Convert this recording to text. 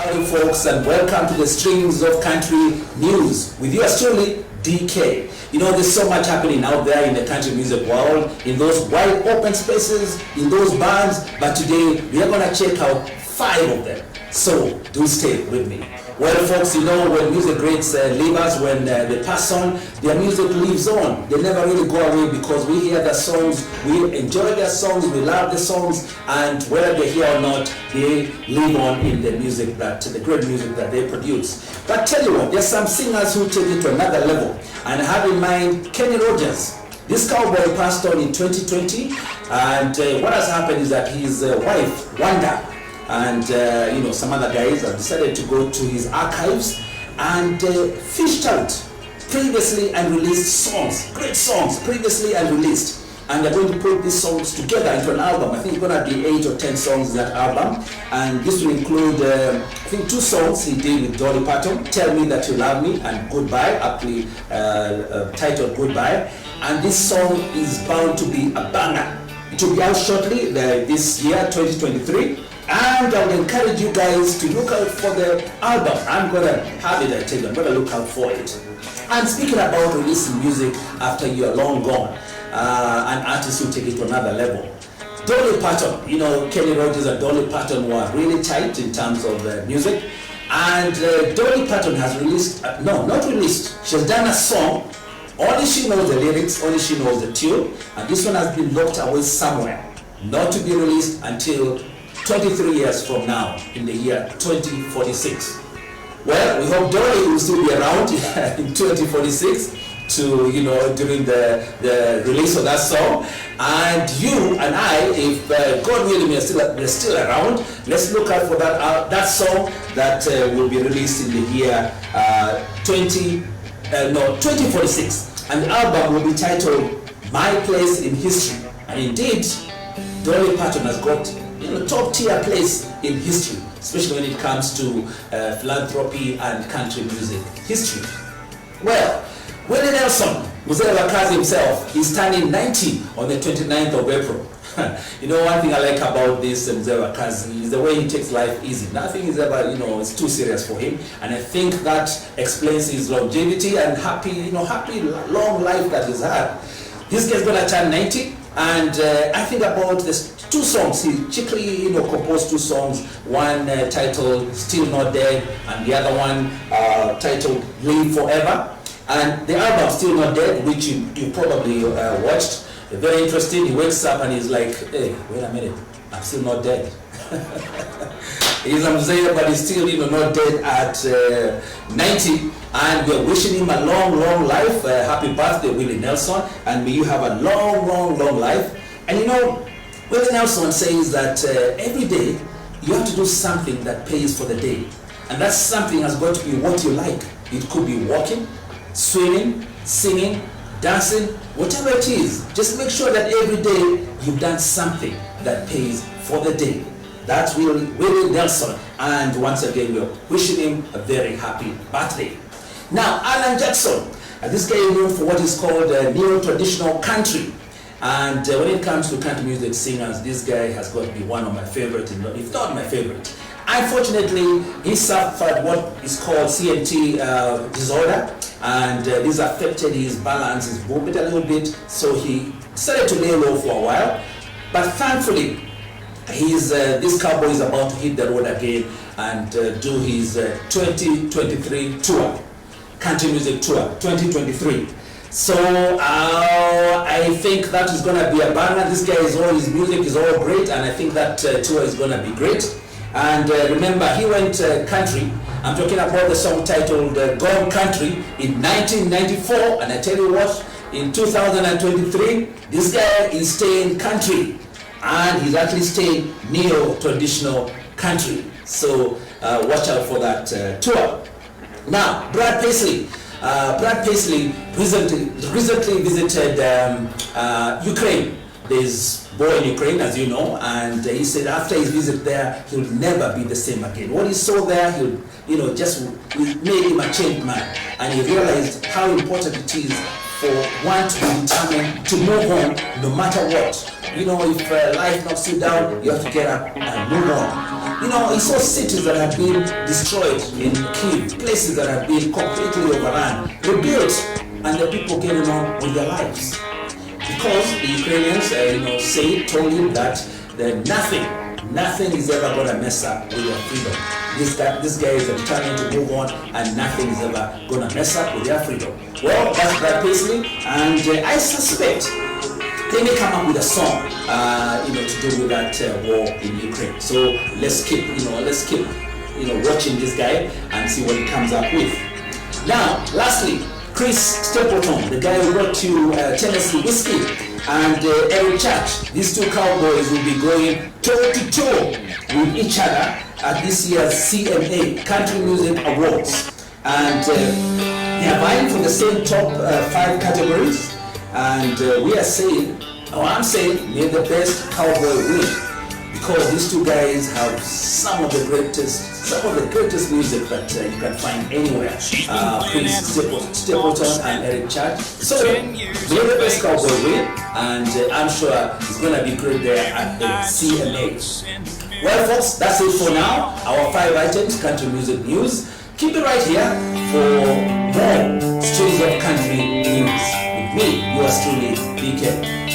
Howdy folks, and welcome to the Strings of Country News with yours truly, DK. You know, there's so much happening out there in the country music world, in those wide open spaces, in those bands, but today we are going to check out 5 of them. So do stay with me. Well folks, you know, when music greats leave us, when they pass on, their music lives on. They never really go away because we hear their songs, we enjoy their songs, we love the songs, and whether they're here or not, they live on in the music the great music that they produce. But tell you what, there's some singers who take it to another level, and I have in mind Kenny Rogers. This cowboy passed on in 2020, and what has happened is that his wife, Wanda, and some other guys have decided to go to his archives and fished out previously unreleased songs, great songs, previously unreleased. And they're going to put these songs together into an album. I think it's going to be 8 or 10 songs in that album. And this will include, I think, 2 songs he did with Dolly Parton, Tell Me That You Love Me and Goodbye, aptly titled Goodbye. And this song is bound to be a banger. It will be out shortly this year, 2023. And I would encourage you guys to look out for the album. I'm going to have it, I tell you, I'm going to look out for it. And speaking about releasing music after you're long gone, an artist who take it to another level. Dolly Parton, you know, Kenny Rogers and Dolly Parton were really tight in terms of music. And Dolly Parton has released, not released, she has done a song. Only she knows the lyrics, only she knows the tune. And this one has been locked away somewhere, not to be released until 23 years from now, in the year 2046. Well, we hope Dolly will still be around in 2046 to, during the release of that song. And you and I, if God willing, we're still around, let's look out for that song that will be released in the year 2046. And the album will be titled My Place in History. And indeed, Dolly Parton has got top tier place in history, especially when it comes to philanthropy and country music history. Well, Willie Nelson, Mzee wa Kazi himself, is turning 90 on the 29th of April. One thing I like about this Mzee wa Kazi is the way he takes life easy. Nothing is ever, it's too serious for him. And I think that explains his longevity and happy long life that he's had. This guy's gonna turn 90, and I think about this 2 songs. He cheaply, composed 2 songs. One titled Still Not Dead, and the other one titled Live Forever. And the album Still Not Dead, which you probably watched, very interesting. He wakes up and he's like, hey, wait a minute, I'm still not dead. He's a Mzee, but he's still not dead at 90. And we're wishing him a long, long life. Happy birthday, Willie Nelson, and may you have a long, long, long life. And Willie Nelson says that every day you have to do something that pays for the day. And that something has got to be what you like. It could be walking, swimming, singing, dancing, whatever it is. Just make sure that every day you've done something that pays for the day. That's Willie Nelson. And once again, we're wishing him a very happy birthday. Now, Alan Jackson. This guy is known for what is called neo-traditional country. And when it comes to country music singers, this guy has got to be one of my favorite, if not my favorite. Unfortunately, he suffered what is called CMT disorder, and this affected his balance, his movement a little bit, so he decided to lay low for a while. But thankfully, this cowboy is about to hit the road again and do his 2023 tour, country music tour, 2023. So I think that is going to be a banger. This guy his music is all great, and I think that tour is going to be great. And remember, he went country. I'm talking about the song titled Gone Country in 1994, and I tell you what, in 2023, this guy is staying country, and he's actually staying neo-traditional country. So watch out for that tour. Now, Brad Paisley. Brad Paisley recently visited Ukraine. There's war in Ukraine, as you know, and he said after his visit there, he'll never be the same again. What he saw there, just made him a changed man, and he realized how important it is for one to be determined to move on no matter what. If life knocks you down, you have to get up and move on. You know, he saw cities that have been destroyed in Kyiv, places that have been completely overrun, rebuilt, and the people getting on with their lives. Because the Ukrainians, told him that nothing is ever going to mess up with their freedom. This guy is determined to move on, and nothing is ever going to mess up with their freedom. Well, that's Brad Paisley, and I suspect they may come up with a song, to do with that war in Ukraine. So let's keep watching this guy and see what he comes up with. Now, lastly, Chris Stapleton, the guy who wrote to Tennessee Whiskey, and Eric Church. These two cowboys will be going toe-to-toe with each other at this year's CMA, Country Music Awards. And they are vying for the same top 5 categories. And I'm saying, may the best cowboy win. Because these two guys have some of the greatest music that you can find anywhere. Chris Stapleton and Eric Church. So, may the best cowboy win, and I'm sure it's going to be great there at the CMA. Well, folks, that's it for now. Our 5 items, country music news. Keep it right here for more Streets of Country news. With me, yours truly, BK.